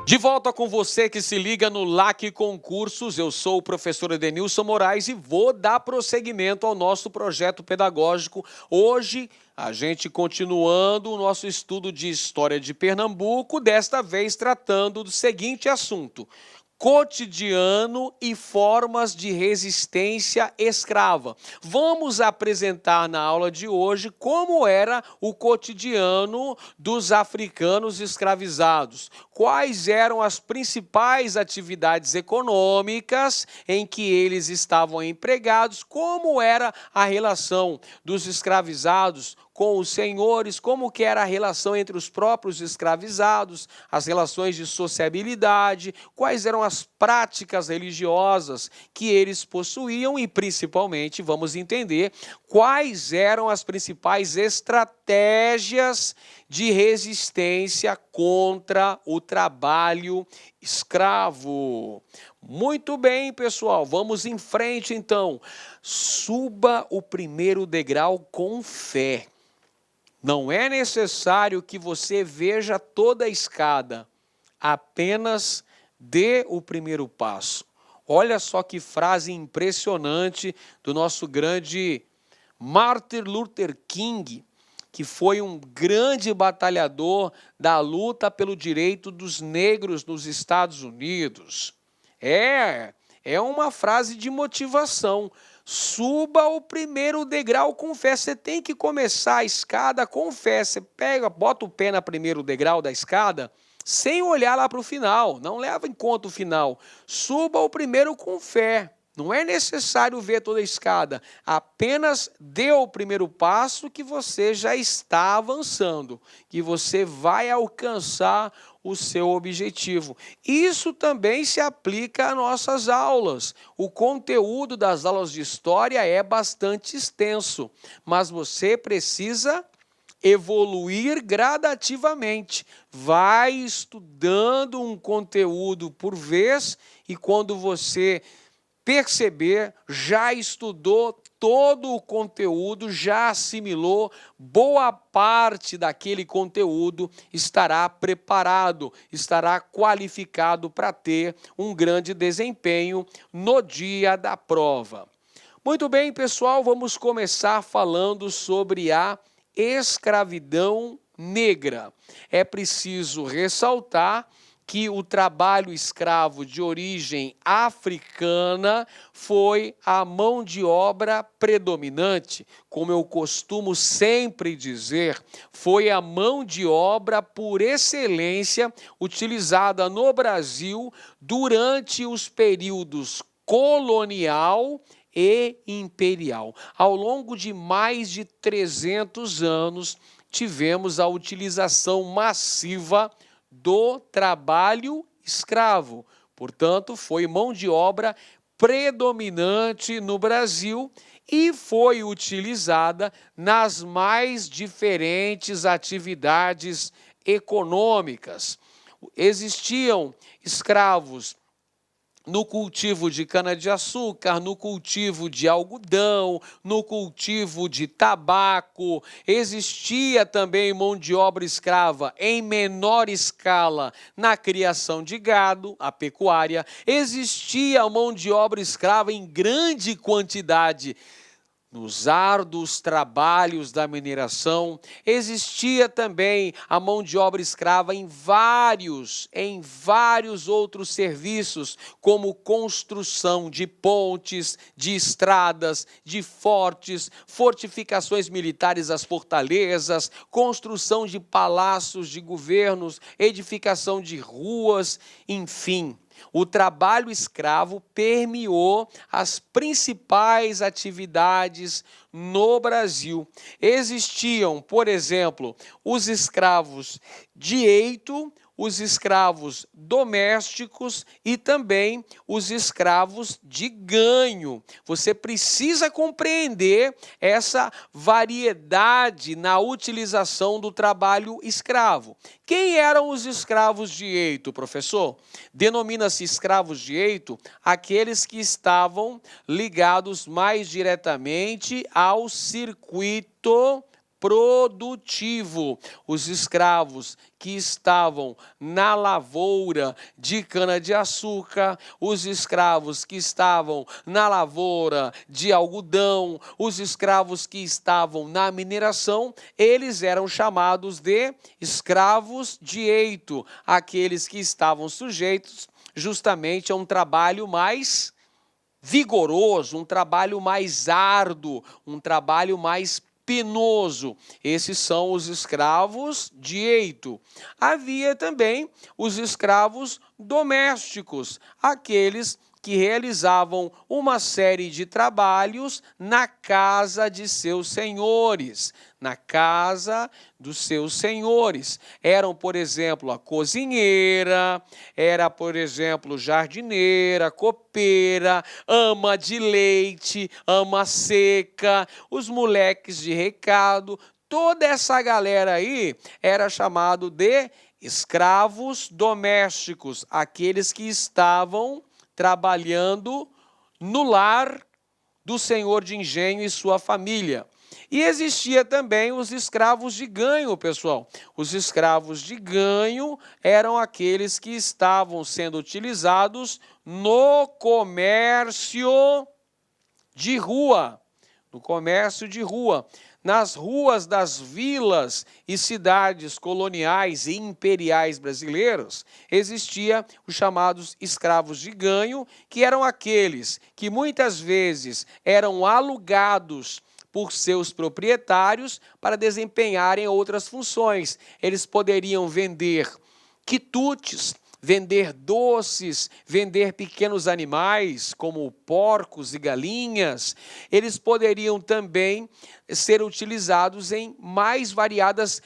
De volta com você que se liga no LAC Concursos, eu sou o professor Edenilson Moraes e vou dar prosseguimento ao nosso projeto pedagógico. Hoje, a gente continuando o nosso estudo de História de Pernambuco, desta vez tratando do seguinte assunto: cotidiano e formas de resistência escrava. Vamos apresentar na aula de hoje como era o cotidiano dos africanos escravizados, quais eram as principais atividades econômicas em que eles estavam empregados, como era a relação dos escravizados com os senhores, como que era a relação entre os próprios escravizados, as relações de sociabilidade, quais eram as práticas religiosas que eles possuíam e, principalmente, vamos entender quais eram as principais estratégias de resistência contra o trabalho escravo. Muito bem, pessoal, vamos em frente, então. Suba o primeiro degrau com fé. Não é necessário que você veja toda a escada, apenas dê o primeiro passo. Olha só que frase impressionante do nosso grande Martin Luther King, que foi um grande batalhador da luta pelo direito dos negros nos Estados Unidos. É uma frase de motivação. Suba o primeiro degrau com fé. Você tem que começar a escada com fé. Você bota o pé no primeiro degrau da escada sem olhar lá para o final. Não leva em conta o final. Suba o primeiro com fé. Não é necessário ver toda a escada. Apenas dê o primeiro passo que você já está avançando, que você vai alcançar o seu objetivo. Isso também se aplica às nossas aulas. O conteúdo das aulas de história é bastante extenso, mas você precisa evoluir gradativamente. Vai estudando um conteúdo por vez e quando você perceber, já estudou todo o conteúdo, já assimilou, boa parte daquele conteúdo, estará preparado, estará qualificado para ter um grande desempenho no dia da prova. Muito bem, pessoal, vamos começar falando sobre a escravidão negra. É preciso ressaltar que o trabalho escravo de origem africana foi a mão de obra predominante. Como eu costumo sempre dizer, foi a mão de obra por excelência utilizada no Brasil durante os períodos colonial e imperial. Ao longo de mais de 300 anos, tivemos a utilização massiva do trabalho escravo. Portanto, foi mão de obra predominante no Brasil e foi utilizada nas mais diferentes atividades econômicas. Existiam escravos no cultivo de cana-de-açúcar, no cultivo de algodão, no cultivo de tabaco. Existia também mão de obra escrava em menor escala na criação de gado, a pecuária. Existia mão de obra escrava em grande quantidade nos árduos trabalhos da mineração. Existia também a mão de obra escrava em vários outros serviços, como construção de pontes, de estradas, de fortes, fortificações militares às fortalezas, construção de palácios de governos, edificação de ruas, enfim. O trabalho escravo permeou as principais atividades no Brasil. Existiam, por exemplo, os escravos de eito, os escravos domésticos e também os escravos de ganho. Você precisa compreender essa variedade na utilização do trabalho escravo. Quem eram os escravos de eito, professor? Denomina-se escravos de eito aqueles que estavam ligados mais diretamente ao circuito produtivo. Os escravos que estavam na lavoura de cana-de-açúcar, os escravos que estavam na lavoura de algodão, os escravos que estavam na mineração, eles eram chamados de escravos de eito, aqueles que estavam sujeitos justamente a um trabalho mais vigoroso, um trabalho mais árduo, um trabalho mais penoso. Esses são os escravos de eito. Havia também os escravos domésticos, aqueles que realizavam uma série de trabalhos na casa de seus senhores, na casa dos seus senhores. Eram, por exemplo, a cozinheira, era, por exemplo, jardineira, copeira, ama de leite, ama seca, os moleques de recado, toda essa galera aí era chamado de escravos domésticos, aqueles que estavam trabalhando no lar do senhor de engenho e sua família. E existia também os escravos de ganho, pessoal. Os escravos de ganho eram aqueles que estavam sendo utilizados no comércio de rua. No comércio de rua. Nas ruas das vilas e cidades coloniais e imperiais brasileiros, existia os chamados escravos de ganho, que eram aqueles que muitas vezes eram alugados por seus proprietários para desempenharem outras funções. Eles poderiam vender quitutes, vender doces, vender pequenos animais, como porcos e galinhas. Eles poderiam também ser utilizados em mais variadas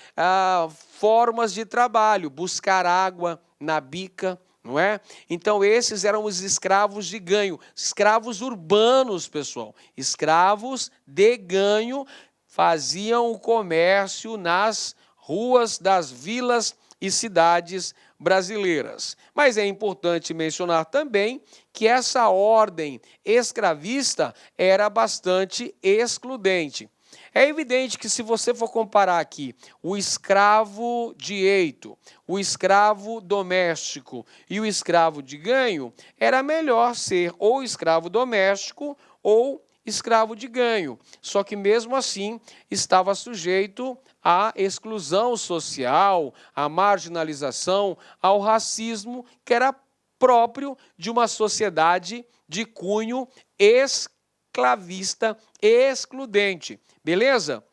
formas de trabalho, buscar água na bica, não é? Então, esses eram os escravos de ganho, escravos urbanos, pessoal. Escravos de ganho faziam o comércio nas ruas das vilas e cidades brasileiras. Mas é importante mencionar também que essa ordem escravista era bastante excludente. É evidente que se você for comparar aqui o escravo de eito, o escravo doméstico e o escravo de ganho, era melhor ser ou escravo doméstico ou escravo de ganho. Só que mesmo assim estava sujeito à exclusão social, à marginalização, ao racismo, que era próprio de uma sociedade de cunho escravista, excludente. Beleza?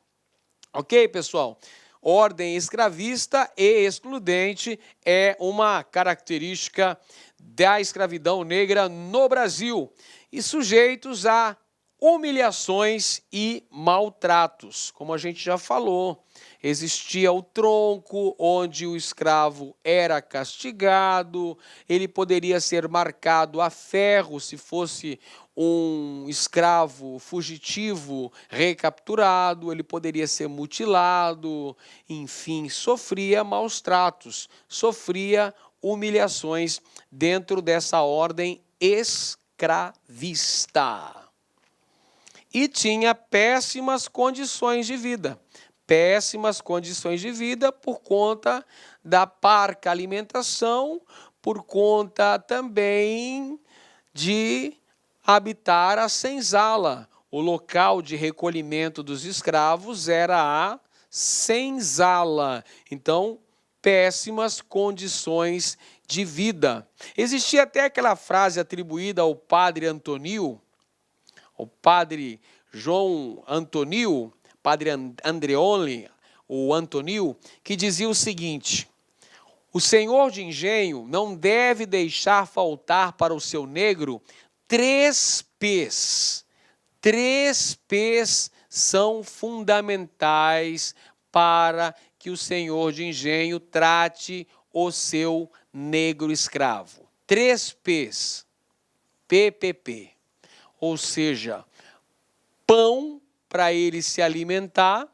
Ok, pessoal? Ordem escravista e excludente é uma característica da escravidão negra no Brasil e sujeitos a humilhações e maltratos, como a gente já falou. Existia o tronco, onde o escravo era castigado, ele poderia ser marcado a ferro se fosse um escravo fugitivo recapturado, ele poderia ser mutilado, enfim, sofria maus tratos, sofria humilhações dentro dessa ordem escravista. E tinha péssimas condições de vida. Péssimas condições de vida por conta da parca alimentação, por conta também de habitar a senzala. O local de recolhimento dos escravos era a senzala. Então, péssimas condições de vida. Existia até aquela frase atribuída ao padre Antonio, o padre João Antonio, padre Andreoli, o Antonio, que dizia o seguinte: o senhor de engenho não deve deixar faltar para o seu negro 3 P's. 3 P's são fundamentais para que o senhor de engenho trate o seu negro escravo. 3 P's. PPP. Ou seja, pão para ele se alimentar,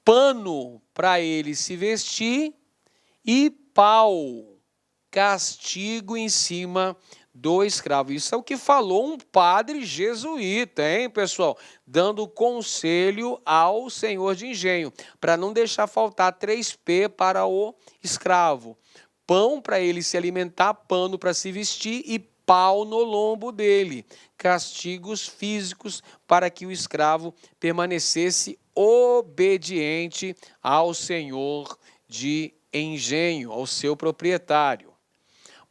pano para ele se vestir e pau, castigo em cima do escravo. Isso é o que falou um padre jesuíta, hein, pessoal? Dando conselho ao senhor de engenho, para não deixar faltar 3P para o escravo. Pão para ele se alimentar, pano para se vestir e pau no lombo dele. Castigos físicos para que o escravo permanecesse obediente ao senhor de engenho, ao seu proprietário.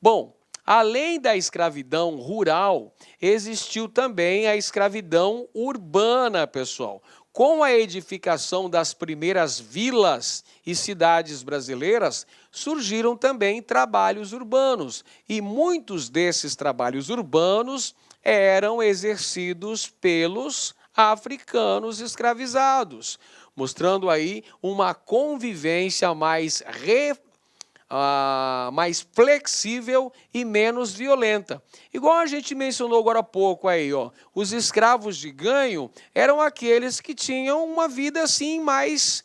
Bom, além da escravidão rural, existiu também a escravidão urbana, pessoal. Com a edificação das primeiras vilas e cidades brasileiras, surgiram também trabalhos urbanos, e muitos desses trabalhos urbanos eram exercidos pelos africanos escravizados, mostrando aí uma convivência mais mais flexível e menos violenta. Igual a gente mencionou agora há pouco aí, ó, os escravos de ganho eram aqueles que tinham uma vida assim mais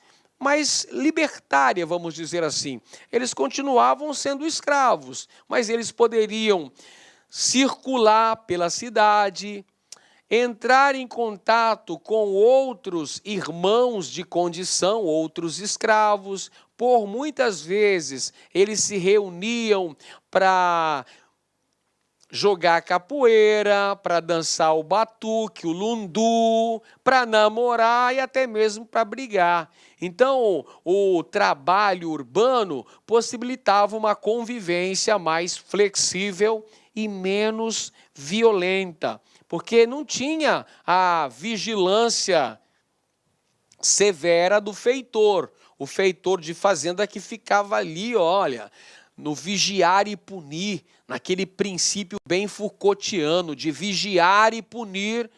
libertária, vamos dizer assim. Eles continuavam sendo escravos, mas eles poderiam circular pela cidade, entrar em contato com outros irmãos de condição, outros escravos. Por muitas vezes eles se reuniam para jogar capoeira, para dançar o batuque, o lundu, para namorar e até mesmo para brigar. Então, o trabalho urbano possibilitava uma convivência mais flexível e menos violenta, porque não tinha a vigilância severa do feitor, o feitor de fazenda que ficava ali, olha, no vigiar e punir, naquele princípio bem Foucaultiano de vigiar e punir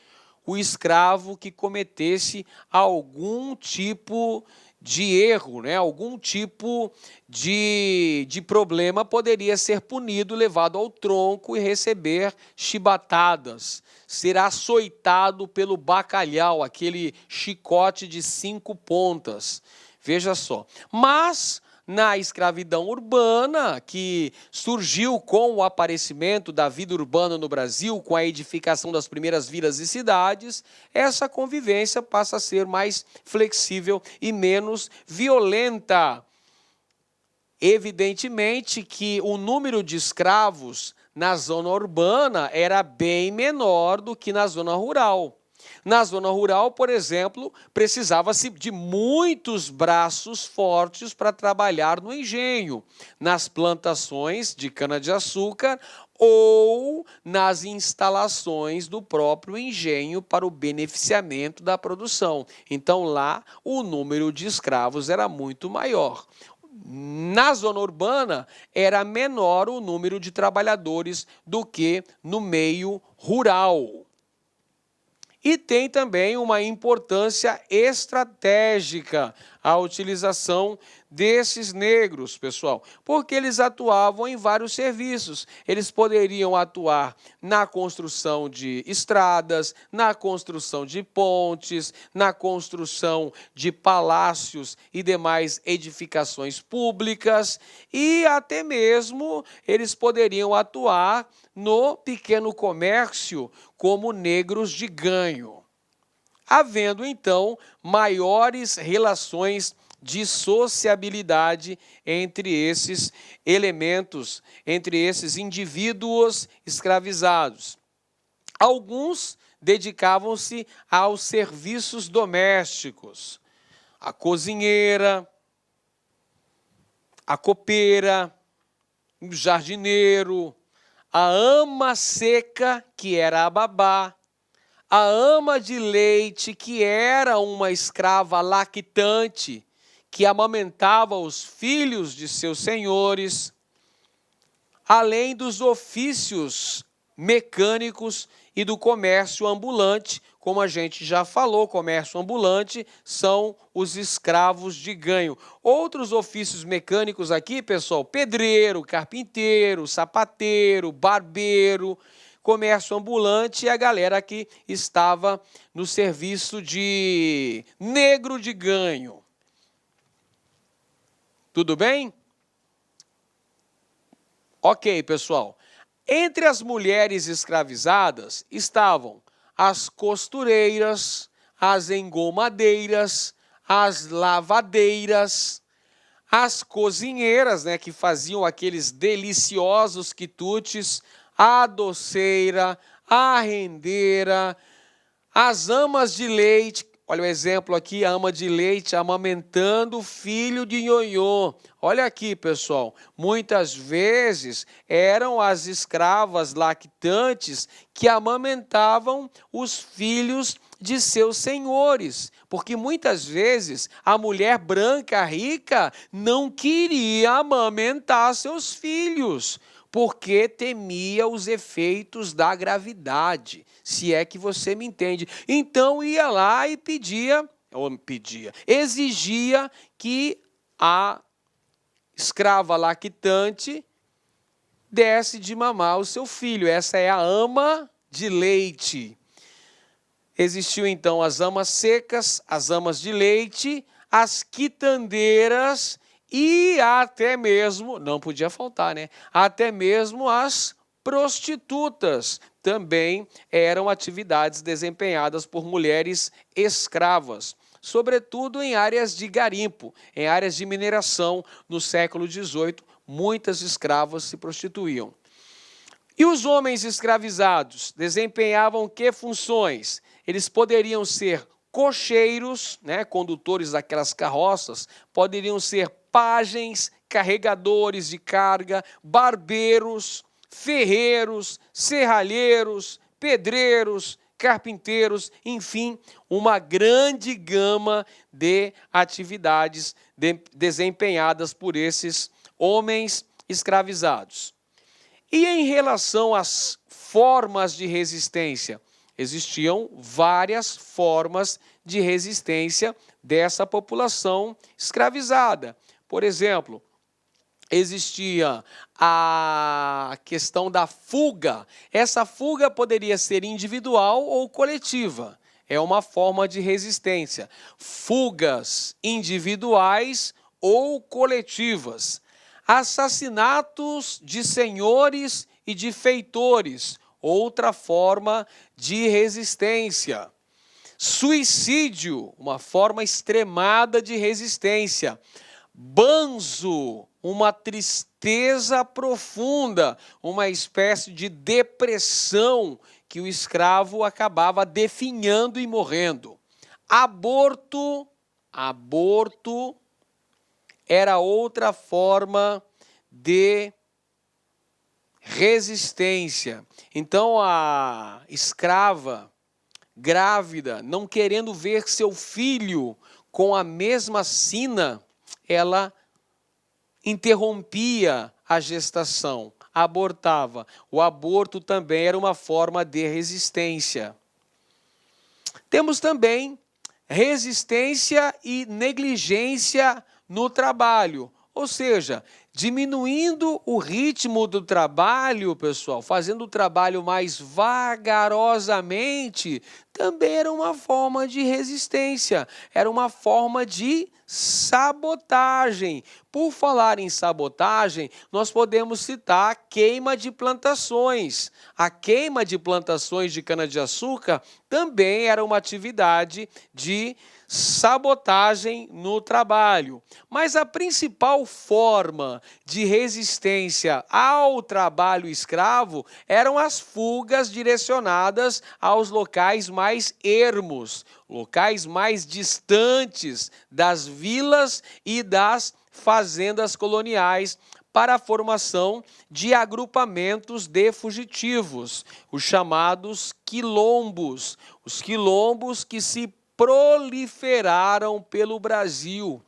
o escravo que cometesse algum tipo de erro, né? Algum tipo de problema poderia ser punido, levado ao tronco e receber chibatadas, ser açoitado pelo bacalhau, aquele chicote de 5 pontas. Veja só. Mas na escravidão urbana, que surgiu com o aparecimento da vida urbana no Brasil, com a edificação das primeiras vilas e cidades, essa convivência passa a ser mais flexível e menos violenta. Evidentemente que o número de escravos na zona urbana era bem menor do que na zona rural. Na zona rural, por exemplo, precisava-se de muitos braços fortes para trabalhar no engenho, nas plantações de cana-de-açúcar ou nas instalações do próprio engenho para o beneficiamento da produção. Então, lá, o número de escravos era muito maior. Na zona urbana, era menor o número de trabalhadores do que no meio rural. E tem também uma importância estratégica a utilização desses negros, pessoal, porque eles atuavam em vários serviços. Eles poderiam atuar na construção de estradas, na construção de pontes, na construção de palácios e demais edificações públicas, e até mesmo eles poderiam atuar no pequeno comércio como negros de ganho, havendo então maiores relações de sociabilidade entre esses elementos, entre esses indivíduos escravizados. Alguns dedicavam-se aos serviços domésticos, a cozinheira, a copeira, o jardineiro, a ama seca, que era a babá, a ama de leite, que era uma escrava lactante, que amamentava os filhos de seus senhores, além dos ofícios mecânicos e do comércio ambulante. Como a gente já falou, comércio ambulante são os escravos de ganho. Outros ofícios mecânicos aqui, pessoal, pedreiro, carpinteiro, sapateiro, barbeiro, comércio ambulante e a galera que estava no serviço de negro de ganho. Tudo bem? Ok, pessoal. Entre as mulheres escravizadas estavam as costureiras, as engomadeiras, as lavadeiras, as cozinheiras, né, que faziam aqueles deliciosos quitutes, a doceira, a rendeira, as amas de leite. Olha o exemplo aqui, a ama de leite amamentando o filho de nhonhô. Olha aqui, pessoal, muitas vezes eram as escravas lactantes que amamentavam os filhos de seus senhores, porque muitas vezes a mulher branca rica não queria amamentar seus filhos, porque temia os efeitos da gravidade, se é que você me entende. Então ia lá e exigia que a escrava lactante desse de mamar ao seu filho. Essa é a ama de leite. Existiu então as amas secas, as amas de leite, as quitandeiras e até mesmo, não podia faltar, né? Até mesmo as prostitutas também eram atividades desempenhadas por mulheres escravas, sobretudo em áreas de garimpo, em áreas de mineração. No século XVIII, muitas escravas se prostituíam. E os homens escravizados desempenhavam que funções? Eles poderiam ser cocheiros, né, condutores daquelas carroças, poderiam ser pajens, carregadores de carga, barbeiros, ferreiros, serralheiros, pedreiros, carpinteiros, enfim, uma grande gama de atividades desempenhadas por esses homens escravizados. E em relação às formas de resistência, existiam várias formas de resistência dessa população escravizada. Por exemplo, existia a questão da fuga. Essa fuga poderia ser individual ou coletiva. É uma forma de resistência. Fugas individuais ou coletivas. Assassinatos de senhores e de feitores, outra forma de resistência. Suicídio, uma forma extremada de resistência. Banzo, uma tristeza profunda, uma espécie de depressão que o escravo acabava definhando e morrendo. Aborto era outra forma de resistência. Então a escrava grávida, não querendo ver seu filho com a mesma sina, ela interrompia a gestação, abortava. O aborto também era uma forma de resistência. Temos também resistência e negligência no trabalho, ou seja, diminuindo o ritmo do trabalho, pessoal, fazendo o trabalho mais vagarosamente, também era uma forma de resistência, era uma forma de sabotagem. Por falar em sabotagem, nós podemos citar a queima de plantações. A queima de plantações de cana-de-açúcar também era uma atividade de sabotagem no trabalho. Mas a principal forma de resistência ao trabalho escravo eram as fugas direcionadas aos locais mais ermos, locais mais distantes das vilas e das fazendas coloniais, para a formação de agrupamentos de fugitivos, os chamados quilombos. Os quilombos que se proliferaram pelo Brasil.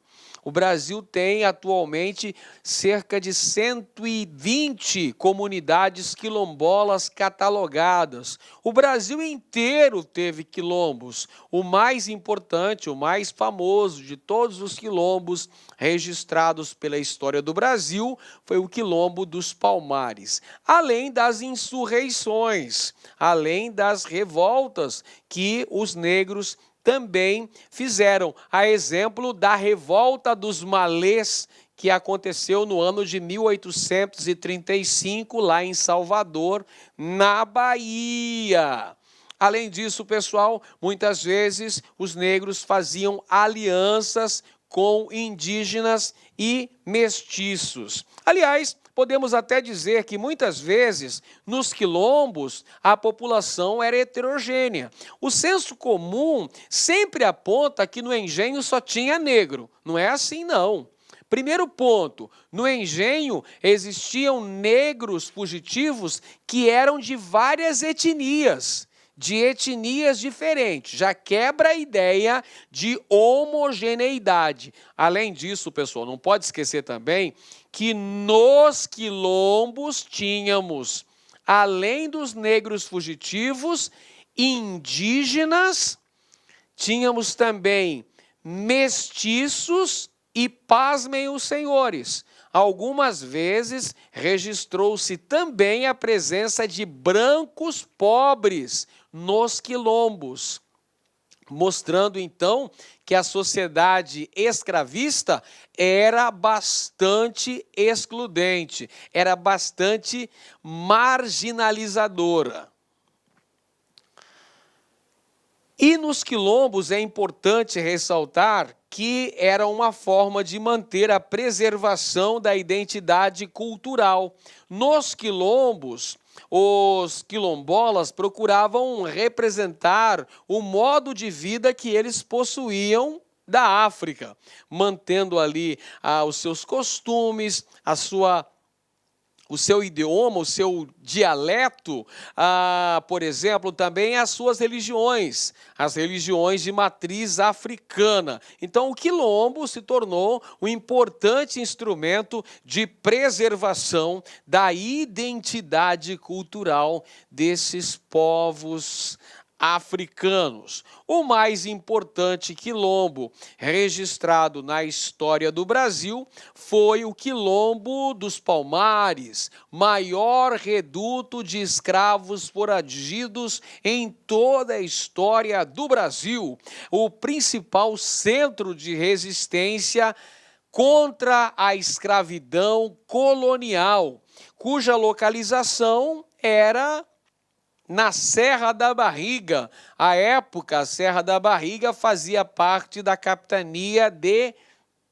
O Brasil tem atualmente cerca de 120 comunidades quilombolas catalogadas. O Brasil inteiro teve quilombos. O mais importante, o mais famoso de todos os quilombos registrados pela história do Brasil foi o Quilombo dos Palmares. Além das insurreições, além das revoltas que os negros também fizeram, a exemplo da revolta dos malês, que aconteceu no ano de 1835, lá em Salvador, na Bahia. Além disso, pessoal, muitas vezes os negros faziam alianças com indígenas e mestiços. Aliás, podemos até dizer que muitas vezes nos quilombos a população era heterogênea. O senso comum sempre aponta que no engenho só tinha negro. Não é assim, não. Primeiro ponto, no engenho existiam negros fugitivos que eram de várias etnias diferentes, já quebra a ideia de homogeneidade. Além disso, pessoal, não pode esquecer também que nos quilombos tínhamos, além dos negros fugitivos, indígenas, tínhamos também mestiços e, pasmem os senhores, algumas vezes registrou-se também a presença de brancos pobres nos quilombos, mostrando então que a sociedade escravista era bastante excludente, era bastante marginalizadora. E nos quilombos é importante ressaltar que era uma forma de manter a preservação da identidade cultural. Nos quilombos, os quilombolas procuravam representar o modo de vida que eles possuíam da África, mantendo ali os seus costumes, o seu idioma, o seu dialeto, por exemplo, também as suas religiões, as religiões de matriz africana. Então, o quilombo se tornou um importante instrumento de preservação da identidade cultural desses povos africanos. O mais importante quilombo registrado na história do Brasil foi o Quilombo dos Palmares, maior reduto de escravos foragidos em toda a história do Brasil, o principal centro de resistência contra a escravidão colonial, cuja localização era na Serra da Barriga. À época, a Serra da Barriga fazia parte da capitania de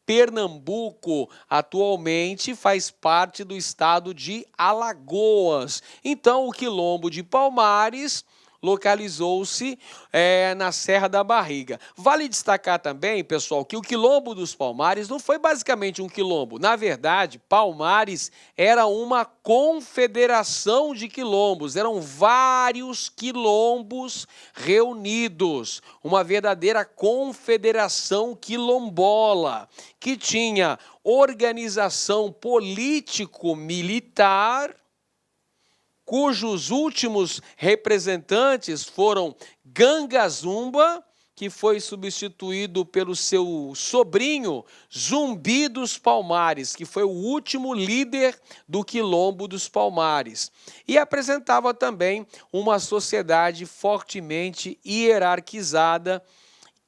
Pernambuco. Atualmente faz parte do estado de Alagoas. Então, o Quilombo de Palmares localizou-se na Serra da Barriga. Vale destacar também, pessoal, que o Quilombo dos Palmares não foi basicamente um quilombo. Na verdade, Palmares era uma confederação de quilombos, eram vários quilombos reunidos, uma verdadeira confederação quilombola, que tinha organização político-militar, cujos últimos representantes foram Ganga Zumba, que foi substituído pelo seu sobrinho Zumbi dos Palmares, que foi o último líder do Quilombo dos Palmares. E apresentava também uma sociedade fortemente hierarquizada,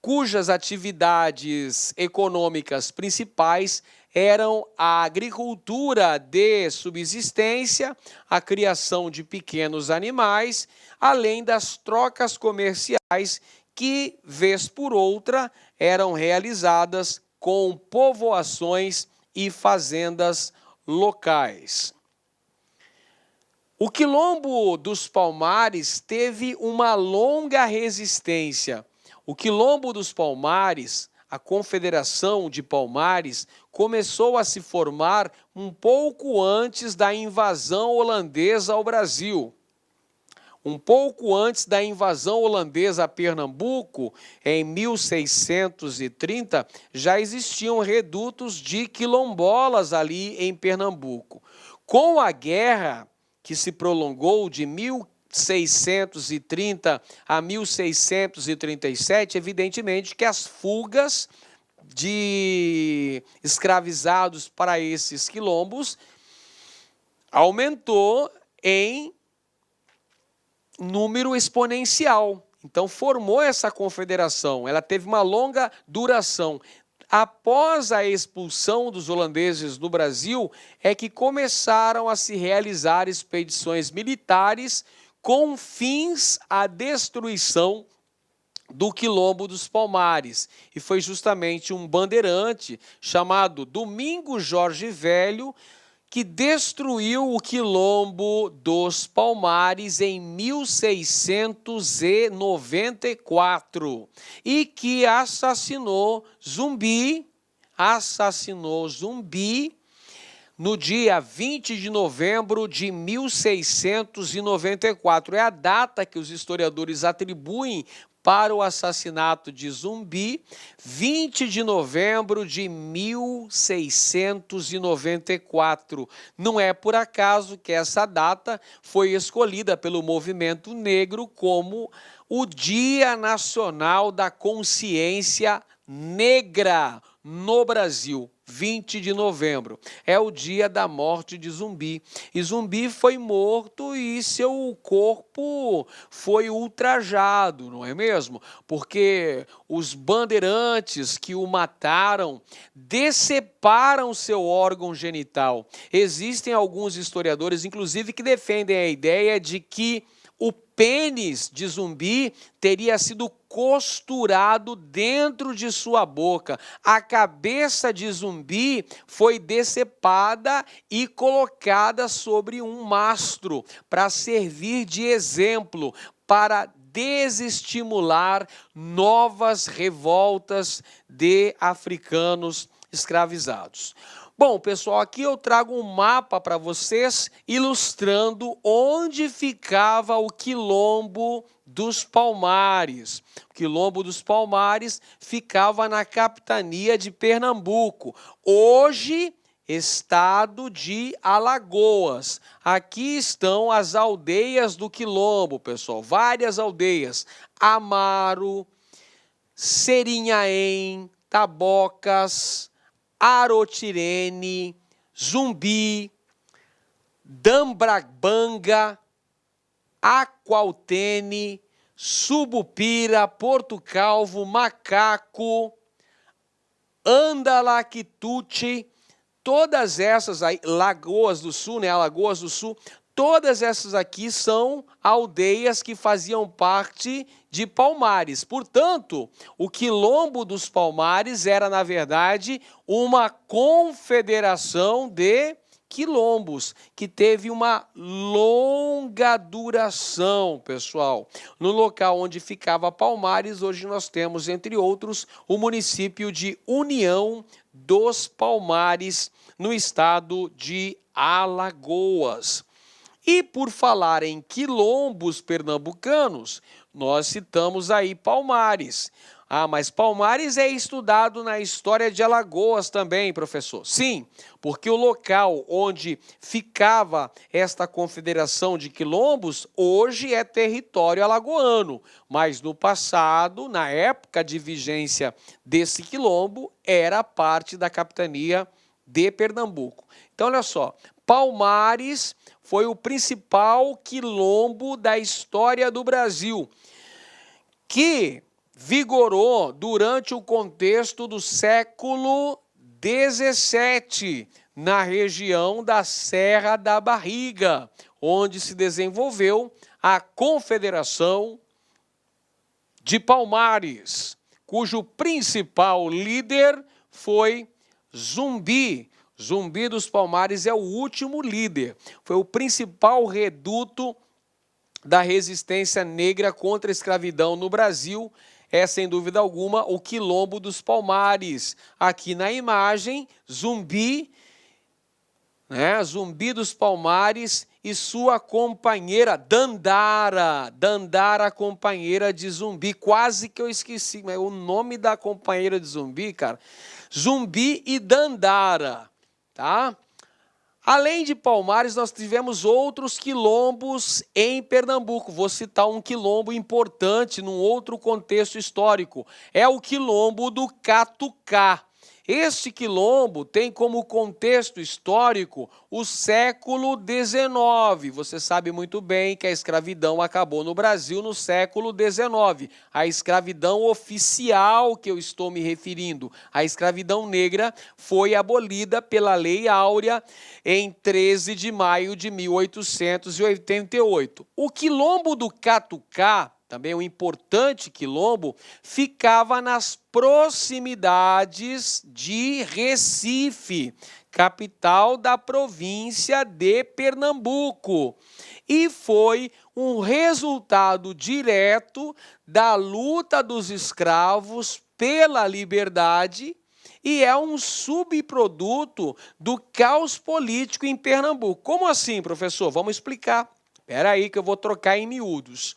cujas atividades econômicas principais eram a agricultura de subsistência, a criação de pequenos animais, além das trocas comerciais que, vez por outra, eram realizadas com povoações e fazendas locais. O Quilombo dos Palmares teve uma longa resistência. O Quilombo dos Palmares, a Confederação de Palmares, começou a se formar um pouco antes da invasão holandesa ao Brasil. Um pouco antes da invasão holandesa a Pernambuco, em 1630, já existiam redutos de quilombolas ali em Pernambuco. Com a guerra que se prolongou de 1630 a 1637, evidentemente que as fugas de escravizados para esses quilombos aumentou em número exponencial. Então formou essa confederação, ela teve uma longa duração. Após a expulsão dos holandeses do Brasil, é que começaram a se realizar expedições militares com fins à destruição do Quilombo dos Palmares. E foi justamente um bandeirante chamado Domingos Jorge Velho que destruiu o Quilombo dos Palmares em 1694 e que assassinou Zumbi no dia 20 de novembro de 1694. É a data que os historiadores atribuem para o assassinato de Zumbi, 20 de novembro de 1694. Não é por acaso que essa data foi escolhida pelo movimento negro como o Dia Nacional da Consciência Negra no Brasil. 20 de novembro, é o dia da morte de Zumbi. E Zumbi foi morto e seu corpo foi ultrajado, não é mesmo? Porque os bandeirantes que o mataram deceparam seu órgão genital. Existem alguns historiadores, inclusive, que defendem a ideia de que o pênis de Zumbi teria sido costurado dentro de sua boca. A cabeça de Zumbi foi decepada e colocada sobre um mastro para servir de exemplo, para desestimular novas revoltas de africanos escravizados. Bom, pessoal, aqui eu trago um mapa para vocês ilustrando onde ficava o Quilombo dos Palmares. O Quilombo dos Palmares ficava na capitania de Pernambuco, hoje estado de Alagoas. Aqui estão as aldeias do Quilombo, pessoal, várias aldeias: Amaro, Serinhaém, Tabocas, Arotirene, Zumbi, Dambrabanga, Aqualtene, Subupira, Porto Calvo, Macaco, Andalaquituti, todas essas aí, Lagoas do Sul, né, Alagoas do Sul, todas essas aqui são aldeias que faziam parte de Palmares. Portanto, o Quilombo dos Palmares era, na verdade, uma confederação de quilombos, que teve uma longa duração, pessoal. No local onde ficava Palmares, hoje nós temos, entre outros, o município de União dos Palmares, no estado de Alagoas. E por falar em quilombos pernambucanos, nós citamos aí Palmares. Ah, mas Palmares é estudado na história de Alagoas também, professor. Sim, porque o local onde ficava esta confederação de quilombos hoje é território alagoano, mas no passado, na época de vigência desse quilombo, era parte da capitania de Pernambuco. Então, olha só, Palmares foi o principal quilombo da história do Brasil, que vigorou durante o contexto do século XVII, na região da Serra da Barriga, onde se desenvolveu a Confederação de Palmares, cujo principal líder foi Zumbi. Zumbi dos Palmares é o último líder, foi o principal reduto da resistência negra contra a escravidão no Brasil. É, sem dúvida alguma, o Quilombo dos Palmares. Aqui na imagem, Zumbi, né? Zumbi dos Palmares e sua companheira Dandara. Dandara, companheira de Zumbi. Quase que eu esqueci, mas o nome da companheira de Zumbi, cara, Zumbi e Dandara, tá? Além de Palmares, nós tivemos outros quilombos em Pernambuco. Vou citar um quilombo importante num outro contexto histórico. É o quilombo do Catucá. Este quilombo tem como contexto histórico o século XIX. Você sabe muito bem que a escravidão acabou no Brasil no século XIX. A escravidão oficial que eu estou me referindo, a escravidão negra, foi abolida pela Lei Áurea em 13 de maio de 1888. O quilombo do Catucá, também um importante quilombo, ficava nas proximidades de Recife, capital da província de Pernambuco, e foi um resultado direto da luta dos escravos pela liberdade e é um subproduto do caos político em Pernambuco. Como assim, professor? Vamos explicar. Espera aí que eu vou trocar em miúdos.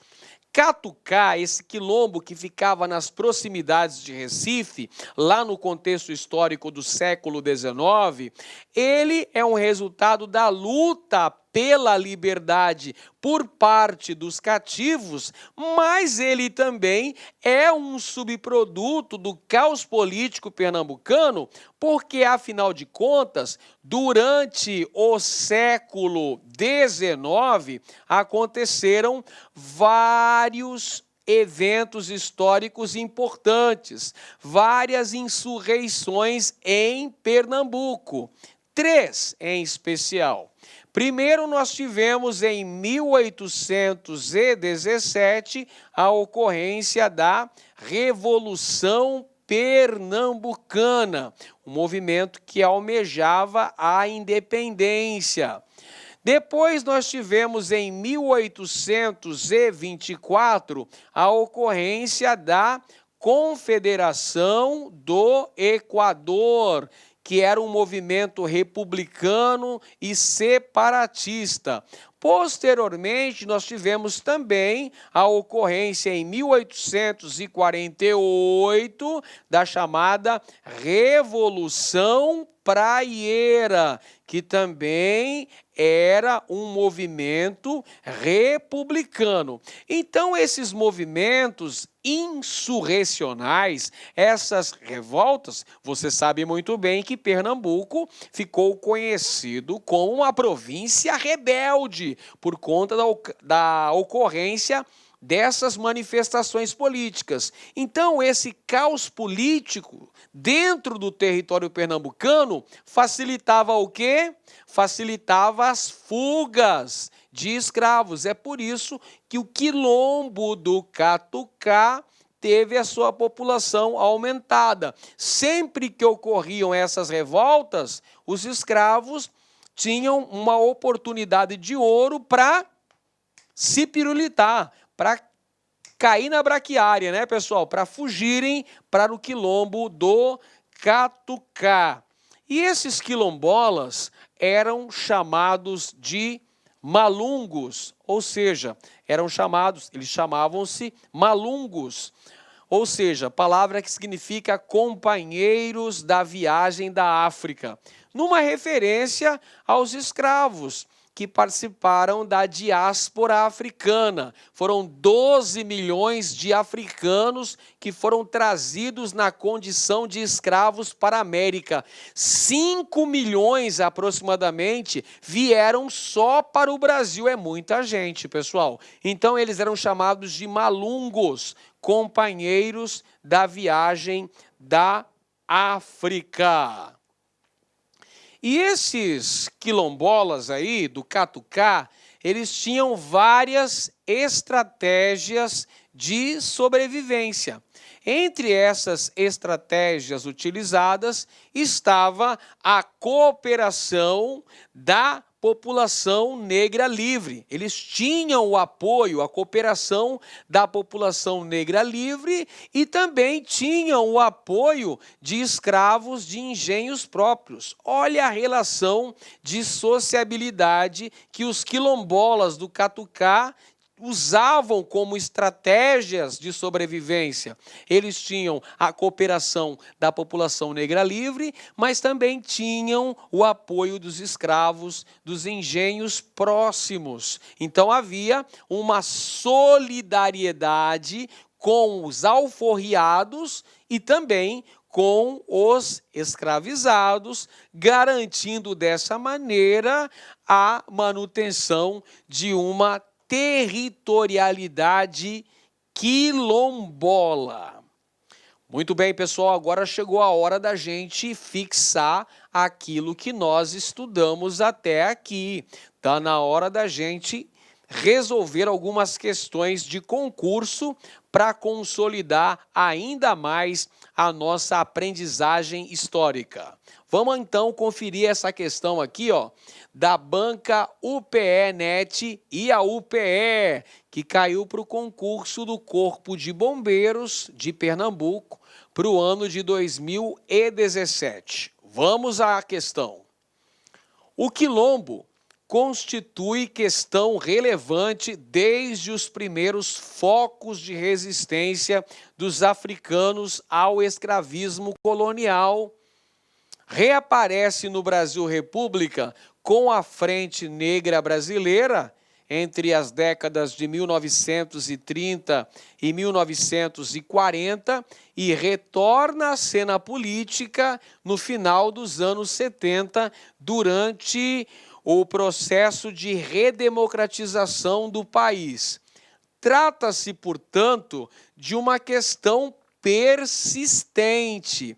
Catucá, esse quilombo que ficava nas proximidades de Recife, lá no contexto histórico do século XIX, ele é um resultado da luta pela liberdade por parte dos cativos, mas ele também é um subproduto do caos político pernambucano, porque, afinal de contas, durante o século XIX, aconteceram vários eventos históricos importantes, várias insurreições em Pernambuco, 3 em especial. Primeiro, nós tivemos em 1817 a ocorrência da Revolução Pernambucana, um movimento que almejava a independência. Depois nós tivemos em 1824 a ocorrência da Confederação do Equador, que era um movimento republicano e separatista. Posteriormente, nós tivemos também a ocorrência em 1848 da chamada Revolução Praieira, que também era um movimento republicano. Então, esses movimentos insurrecionais, essas revoltas, você sabe muito bem que Pernambuco ficou conhecido como uma província rebelde por conta da ocorrência dessas manifestações políticas. Então, esse caos político dentro do território pernambucano facilitava o quê? Facilitava as fugas de escravos. É por isso que o quilombo do Catucá teve a sua população aumentada. Sempre que ocorriam essas revoltas, os escravos tinham uma oportunidade de ouro para se pirulitar, para cair na braquiária, né, pessoal? Para fugirem para o quilombo do Catucá. E esses quilombolas eram chamados de malungos, ou seja, eles chamavam-se malungos, ou seja, palavra que significa companheiros da viagem da África, numa referência aos escravos que participaram da diáspora africana. Foram 12 milhões de africanos que foram trazidos na condição de escravos para a América. 5 milhões aproximadamente vieram só para o Brasil. É muita gente, pessoal. Então eles eram chamados de malungos, companheiros da viagem da África. E esses quilombolas aí, do Catucá, eles tinham várias estratégias de sobrevivência. Entre essas estratégias utilizadas estava a cooperação da população negra livre. Eles tinham o apoio, a cooperação da população negra livre e também tinham o apoio de escravos de engenhos próprios. Olha a relação de sociabilidade que os quilombolas do Catucá usavam como estratégias de sobrevivência. Eles tinham a cooperação da população negra livre, mas também tinham o apoio dos escravos dos engenhos próximos. Então havia uma solidariedade com os alforriados e também com os escravizados, garantindo dessa maneira a manutenção de uma territorialidade quilombola. Muito bem, pessoal, agora chegou a hora da gente fixar aquilo que nós estudamos até aqui. Está na hora da gente resolver algumas questões de concurso para consolidar ainda mais a nossa aprendizagem histórica. Vamos então conferir essa questão aqui, ó, da banca UPE-NET e a UPE, que caiu para o concurso do Corpo de Bombeiros de Pernambuco para o ano de 2017. Vamos à questão. O quilombo constitui questão relevante desde os primeiros focos de resistência dos africanos ao escravismo colonial. Reaparece no Brasil República com a Frente Negra Brasileira entre as décadas de 1930 e 1940 e retorna à cena política no final dos anos 70 durante o processo de redemocratização do país. Trata-se, portanto, de uma questão persistente,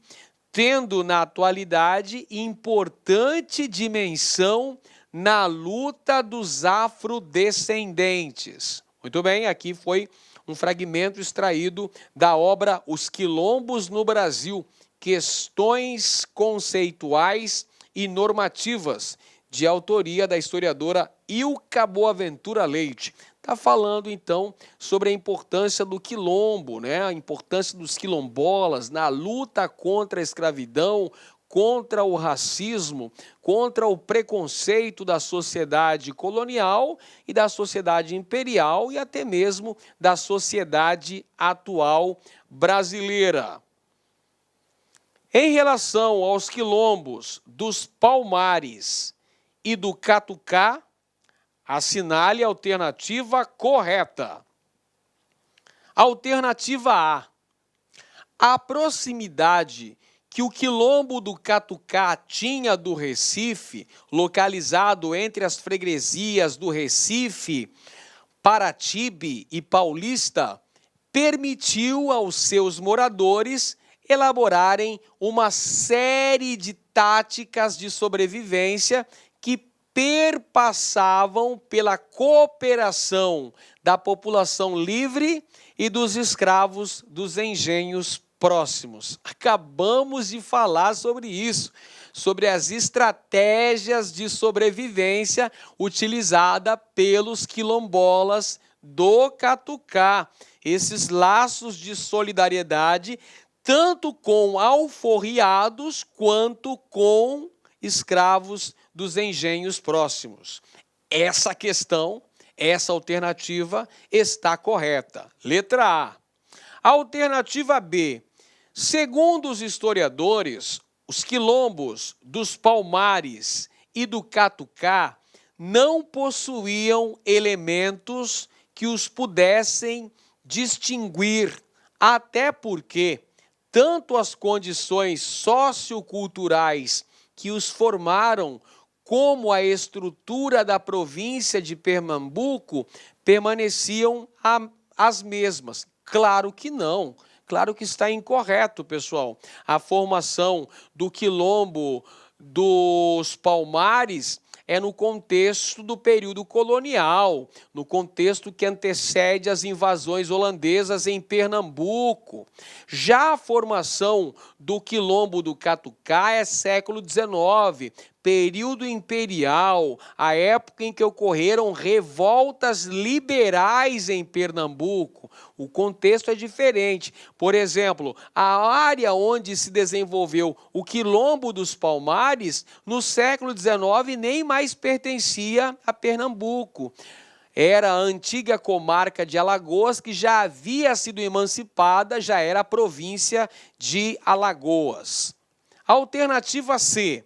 tendo na atualidade importante dimensão na luta dos afrodescendentes. Muito bem, aqui foi um fragmento extraído da obra Os Quilombos no Brasil, Questões Conceituais e Normativas, de autoria da historiadora Ilka Boaventura Leite. Está falando, então, sobre a importância do quilombo, né? A importância dos quilombolas na luta contra a escravidão, contra o racismo, contra o preconceito da sociedade colonial e da sociedade imperial e até mesmo da sociedade atual brasileira. Em relação aos quilombos dos Palmares e do Catucá, assinale a alternativa correta. Alternativa A. A proximidade que o quilombo do Catucá tinha do Recife, localizado entre as freguesias do Recife, Paratibe e Paulista, permitiu aos seus moradores elaborarem uma série de táticas de sobrevivência que perpassavam pela cooperação da população livre e dos escravos dos engenhos próximos. Acabamos de falar sobre isso, sobre as estratégias de sobrevivência utilizadas pelos quilombolas do Catucá. Esses laços de solidariedade, tanto com alforriados quanto com escravos dos engenhos próximos. Essa questão, essa alternativa está correta. Letra A. Alternativa B. Segundo os historiadores, os quilombos dos Palmares e do Catucá não possuíam elementos que os pudessem distinguir, até porque tanto as condições socioculturais que os formaram, como a estrutura da província de Pernambuco, permaneciam as mesmas. Claro que não. Claro que está incorreto, pessoal. A formação do quilombo dos Palmares é no contexto do período colonial, no contexto que antecede as invasões holandesas em Pernambuco. Já a formação do quilombo do Catucá é século XIX, período imperial, a época em que ocorreram revoltas liberais em Pernambuco. O contexto é diferente. Por exemplo, a área onde se desenvolveu o quilombo dos Palmares, no século XIX, nem mais pertencia a Pernambuco. Era a antiga comarca de Alagoas, que já havia sido emancipada, já era a província de Alagoas. Alternativa C.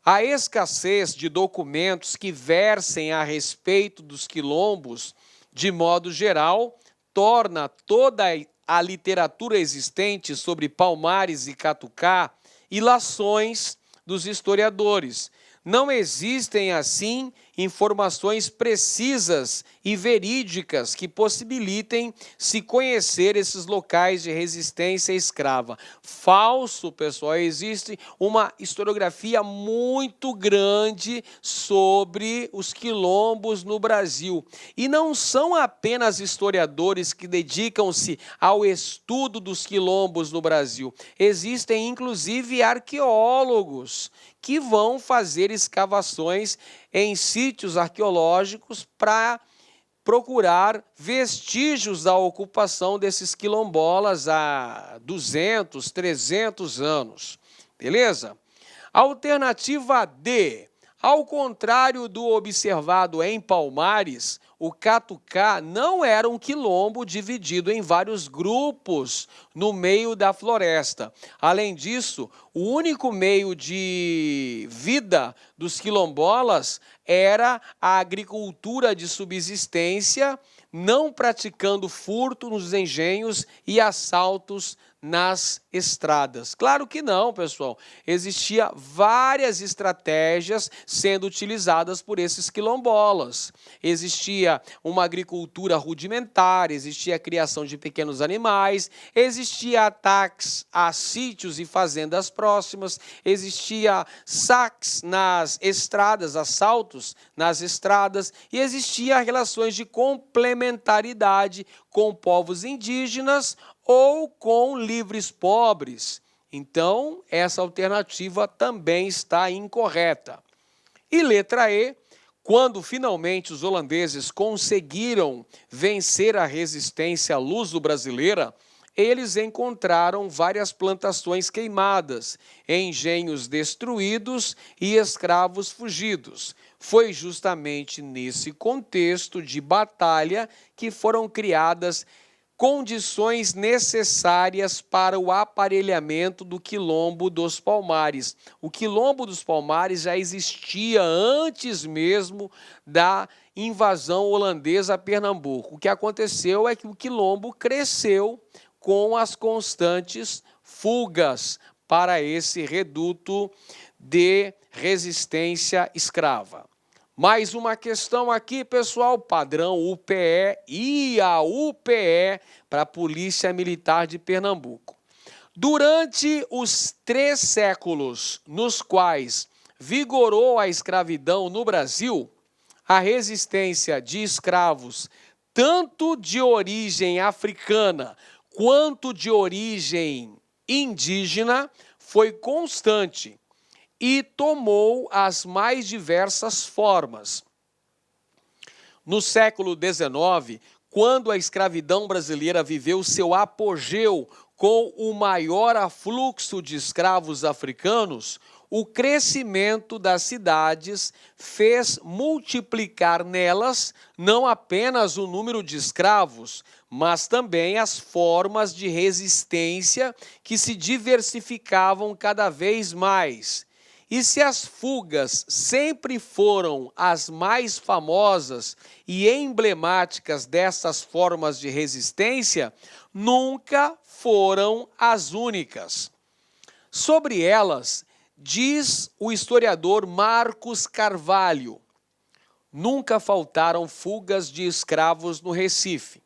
A escassez de documentos que versem a respeito dos quilombos, de modo geral, torna toda a literatura existente sobre Palmares e Catucá, ilações dos historiadores. Não existem, assim, informações precisas e verídicas que possibilitem se conhecer esses locais de resistência escrava. Falso, pessoal, existe uma historiografia muito grande sobre os quilombos no Brasil. E não são apenas historiadores que dedicam-se ao estudo dos quilombos no Brasil. Existem, inclusive, arqueólogos que vão fazer escavações em sítios arqueológicos para procurar vestígios da ocupação desses quilombolas há 200, 300 anos. Beleza? Alternativa D. Ao contrário do observado em Palmares, o Catucá não era um quilombo dividido em vários grupos no meio da floresta. Além disso, o único meio de vida dos quilombolas era a agricultura de subsistência, não praticando furto nos engenhos e assaltos nas estradas. Claro que não, pessoal. Existia várias estratégias sendo utilizadas por esses quilombolas. Existia uma agricultura rudimentar, existia a criação de pequenos animais, existia ataques a sítios e fazendas próximas, existia saques nas estradas, assaltos nas estradas, e existia relações de complementaridade com povos indígenas ou com livres pobres. Então, essa alternativa também está incorreta. E letra E, quando finalmente os holandeses conseguiram vencer a resistência luso-brasileira, eles encontraram várias plantações queimadas, engenhos destruídos e escravos fugidos. Foi justamente nesse contexto de batalha que foram criadas condições necessárias para o aparelhamento do Quilombo dos Palmares. O Quilombo dos Palmares já existia antes mesmo da invasão holandesa a Pernambuco. O que aconteceu é que o Quilombo cresceu com as constantes fugas para esse reduto de resistência escrava. Mais uma questão aqui, pessoal, padrão UPE e a UPE para a Polícia Militar de Pernambuco. Durante os 3 séculos nos quais vigorou a escravidão no Brasil, a resistência de escravos, tanto de origem africana quanto de origem indígena, foi constante e tomou as mais diversas formas. No século XIX, quando a escravidão brasileira viveu seu apogeu com o maior afluxo de escravos africanos, o crescimento das cidades fez multiplicar nelas não apenas o número de escravos, mas também as formas de resistência que se diversificavam cada vez mais. E se as fugas sempre foram as mais famosas e emblemáticas dessas formas de resistência, nunca foram as únicas. Sobre elas, diz o historiador Marcos Carvalho, nunca faltaram fugas de escravos no Recife.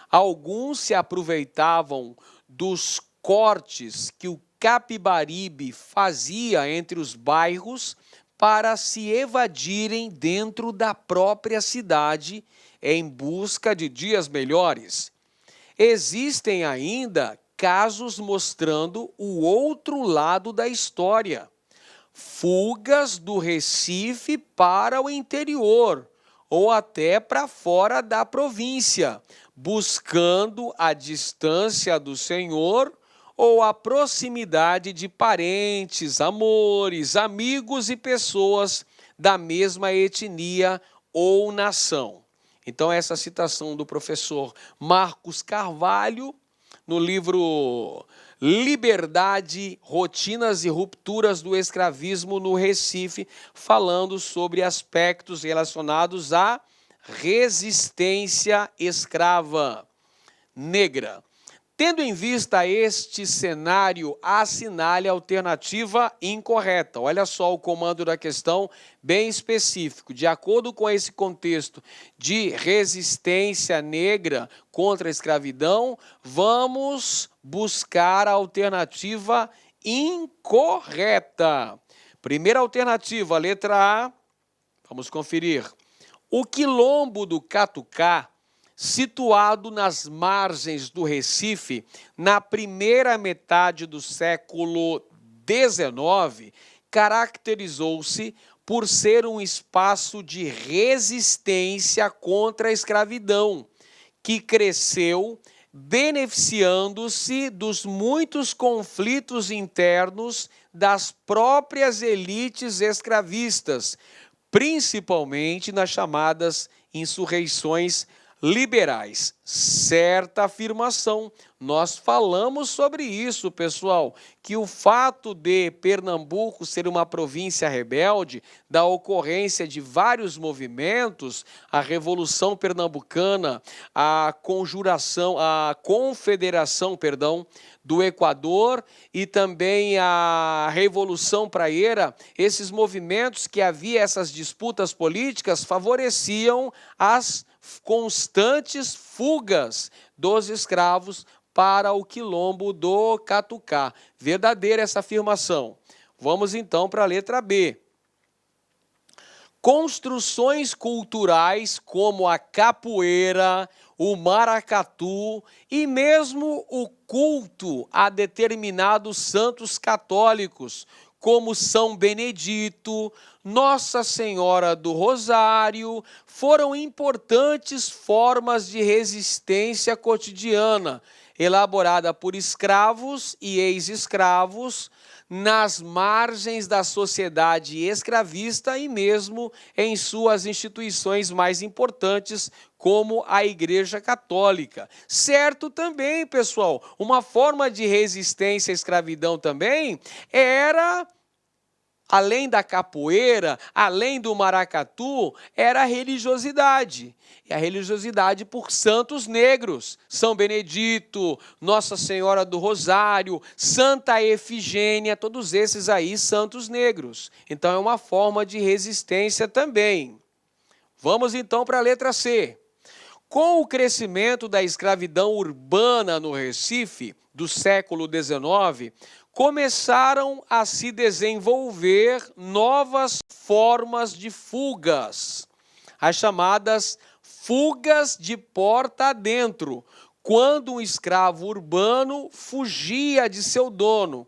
Alguns se aproveitavam dos cortes que o Capibaribe fazia entre os bairros para se evadirem dentro da própria cidade em busca de dias melhores. Existem ainda casos mostrando o outro lado da história. Fugas do Recife para o interior ou até para fora da província, buscando a distância do Senhor ou a proximidade de parentes, amores, amigos e pessoas da mesma etnia ou nação. Então, essa citação do professor Marcos Carvalho, no livro Liberdade, Rotinas e Rupturas do Escravismo no Recife, falando sobre aspectos relacionados à resistência escrava negra. Tendo em vista este cenário, assinale a alternativa incorreta. Olha só o comando da questão bem específico. De acordo com esse contexto de resistência negra contra a escravidão, vamos buscar a alternativa incorreta. Primeira alternativa, letra A, vamos conferir. O quilombo do Catucá, situado nas margens do Recife, na primeira metade do século XIX, caracterizou-se por ser um espaço de resistência contra a escravidão, que cresceu beneficiando-se dos muitos conflitos internos das próprias elites escravistas, principalmente nas chamadas insurreições liberais. Certa afirmação. Nós falamos sobre isso, pessoal, que o fato de Pernambuco ser uma província rebelde, da ocorrência de vários movimentos, a Revolução Pernambucana, a Confederação, do Equador e também a Revolução Praieira, esses movimentos que havia essas disputas políticas favoreciam as constantes fugas dos escravos para o quilombo do Catucá. Verdadeira essa afirmação. Vamos então para a letra B. Construções culturais como a capoeira, o maracatu e mesmo o culto a determinados santos católicos, como São Benedito, Nossa Senhora do Rosário, foram importantes formas de resistência cotidiana, elaborada por escravos e ex-escravos nas margens da sociedade escravista e mesmo em suas instituições mais importantes, como a Igreja Católica. Certo também, pessoal, uma forma de resistência à escravidão também era, além da capoeira, além do maracatu, era a religiosidade. E a religiosidade por santos negros, São Benedito, Nossa Senhora do Rosário, Santa Efigênia, todos esses aí santos negros. Então é uma forma de resistência também. Vamos então para a letra C. Com o crescimento da escravidão urbana no Recife, do século XIX, começaram a se desenvolver novas formas de fugas, as chamadas fugas de porta adentro, quando um escravo urbano fugia de seu dono,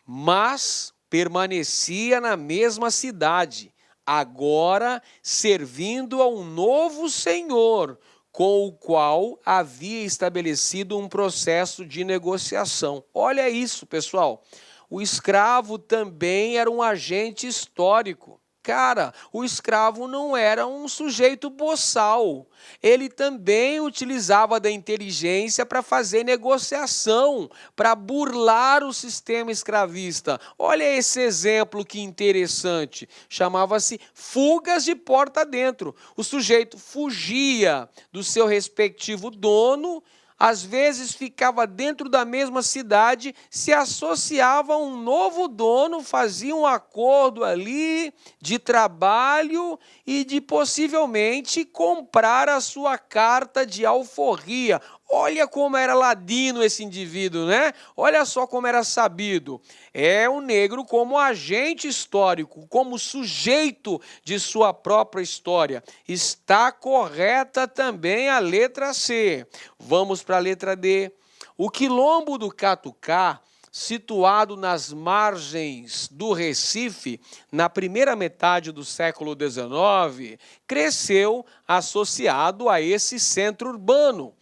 mas permanecia na mesma cidade, agora servindo a um novo senhor, com o qual havia estabelecido um processo de negociação. Olha isso, pessoal. O escravo também era um agente histórico. Cara, o escravo não era um sujeito boçal. Ele também utilizava da inteligência para fazer negociação, para burlar o sistema escravista. Olha esse exemplo que interessante. Chamava-se fugas de porta dentro. O sujeito fugia do seu respectivo dono, às vezes ficava dentro da mesma cidade, se associava a um novo dono, fazia um acordo ali de trabalho e de possivelmente comprar a sua carta de alforria. Olha como era ladino esse indivíduo, né? Olha só como era sabido. É o negro como agente histórico, como sujeito de sua própria história. Está correta também a letra C. Vamos para a letra D. O quilombo do Catucá, situado nas margens do Recife, na primeira metade do século XIX, cresceu associado a esse centro urbano,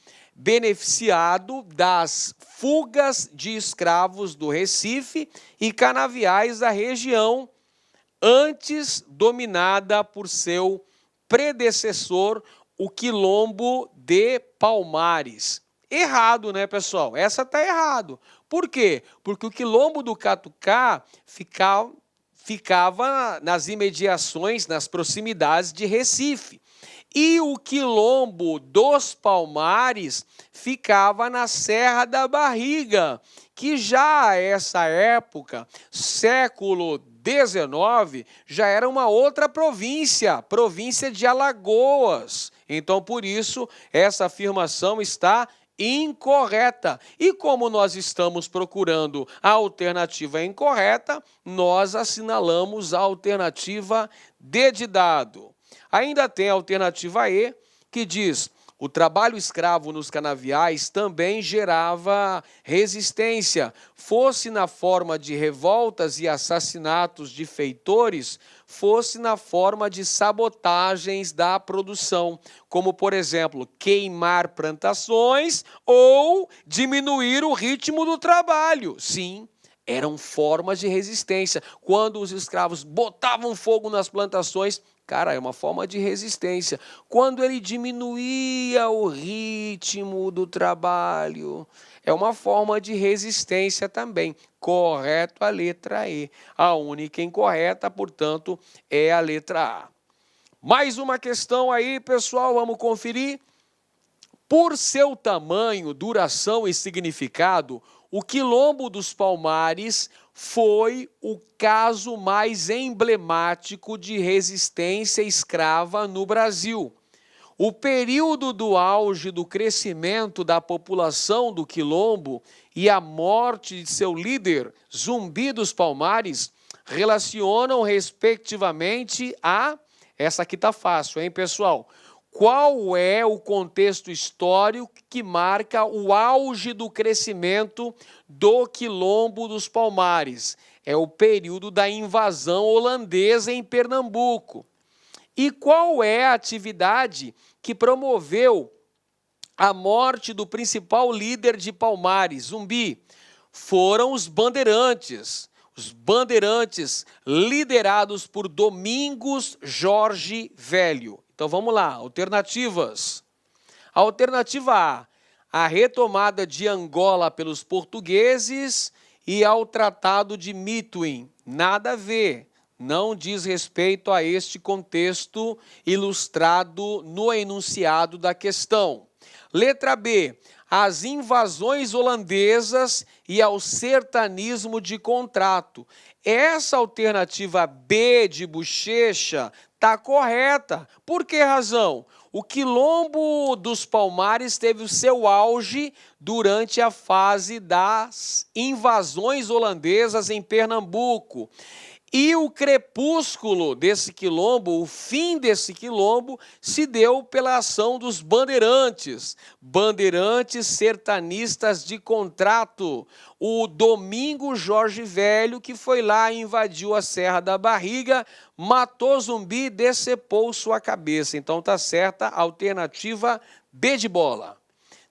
beneficiado das fugas de escravos do Recife e canaviais da região, antes dominada por seu predecessor, o Quilombo de Palmares. Errado, né, pessoal? Essa está errado. Por quê? Porque o Quilombo do Catucá ficava nas imediações, nas proximidades de Recife. E o Quilombo dos Palmares ficava na Serra da Barriga, que já a essa época, século XIX, já era uma outra província, província de Alagoas. Então, por isso, essa afirmação está incorreta. E como nós estamos procurando a alternativa incorreta, nós assinalamos a alternativa D de dado. Ainda tem a alternativa E, que diz: o trabalho escravo nos canaviais também gerava resistência, fosse na forma de revoltas e assassinatos de feitores, fosse na forma de sabotagens da produção, como, por exemplo, queimar plantações ou diminuir o ritmo do trabalho. Sim, eram formas de resistência. Quando os escravos botavam fogo nas plantações, cara, é uma forma de resistência. Quando ele diminuía o ritmo do trabalho, é uma forma de resistência também. Correto a letra E. A única incorreta, portanto, é a letra A. Mais uma questão aí, pessoal, vamos conferir. Por seu tamanho, duração e significado, o Quilombo dos Palmares foi o caso mais emblemático de resistência escrava no Brasil. O período do auge do crescimento da população do Quilombo e a morte de seu líder, Zumbi dos Palmares, relacionam respectivamente a... Essa aqui tá fácil, hein, pessoal? Qual é o contexto histórico que marca o auge do crescimento do Quilombo dos Palmares? É o período da invasão holandesa em Pernambuco. E qual é a atividade que promoveu a morte do principal líder de Palmares, Zumbi? Foram os bandeirantes. Os bandeirantes liderados por Domingos Jorge Velho. Então vamos lá, alternativas. Alternativa A retomada de Angola pelos portugueses e ao Tratado de Mituim. Nada a ver, não diz respeito a este contexto ilustrado no enunciado da questão. Letra B, as invasões holandesas e ao sertanismo de contrato. Essa alternativa B de bochecha está correta. Por que razão? O Quilombo dos Palmares teve o seu auge durante a fase das invasões holandesas em Pernambuco. E o crepúsculo desse quilombo, o fim desse quilombo, se deu pela ação dos bandeirantes, bandeirantes sertanistas de contrato. O Domingo Jorge Velho, que foi lá e invadiu a Serra da Barriga, matou Zumbi e decepou sua cabeça. Então tá certa a alternativa B de bola.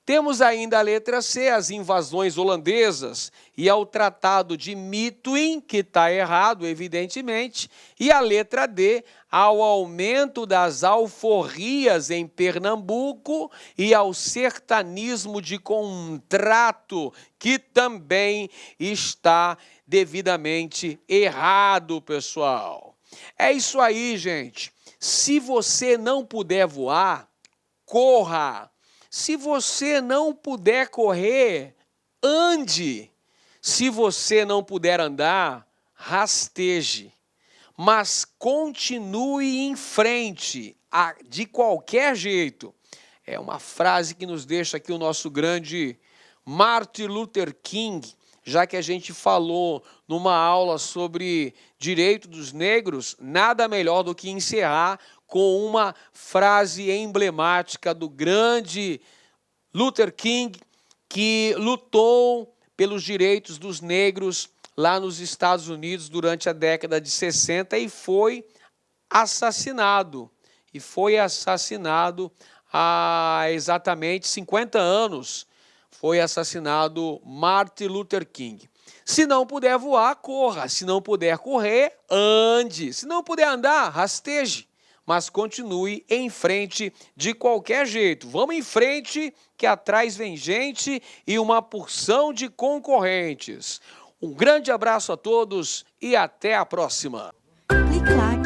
Temos ainda a letra C, as invasões holandesas e ao Tratado de Mituim, que está errado, evidentemente, e a letra D, ao aumento das alforrias em Pernambuco e ao sertanismo de contrato, que também está devidamente errado, pessoal. É isso aí, gente. Se você não puder voar, corra. Se você não puder correr, ande. Se você não puder andar, rasteje. Mas continue em frente, de qualquer jeito. É uma frase que nos deixa aqui o nosso grande Martin Luther King, já que a gente falou numa aula sobre direito dos negros, nada melhor do que encerrar com uma frase emblemática do grande Luther King, que lutou pelos direitos dos negros lá nos Estados Unidos durante a década de 60 e foi assassinado. E foi assassinado há exatamente 50 anos. Foi assassinado Martin Luther King. Se não puder voar, corra. Se não puder correr, ande. Se não puder andar, rasteje. Mas continue em frente de qualquer jeito. Vamos em frente, que atrás vem gente e uma porção de concorrentes. Um grande abraço a todos e até a próxima. Clique lá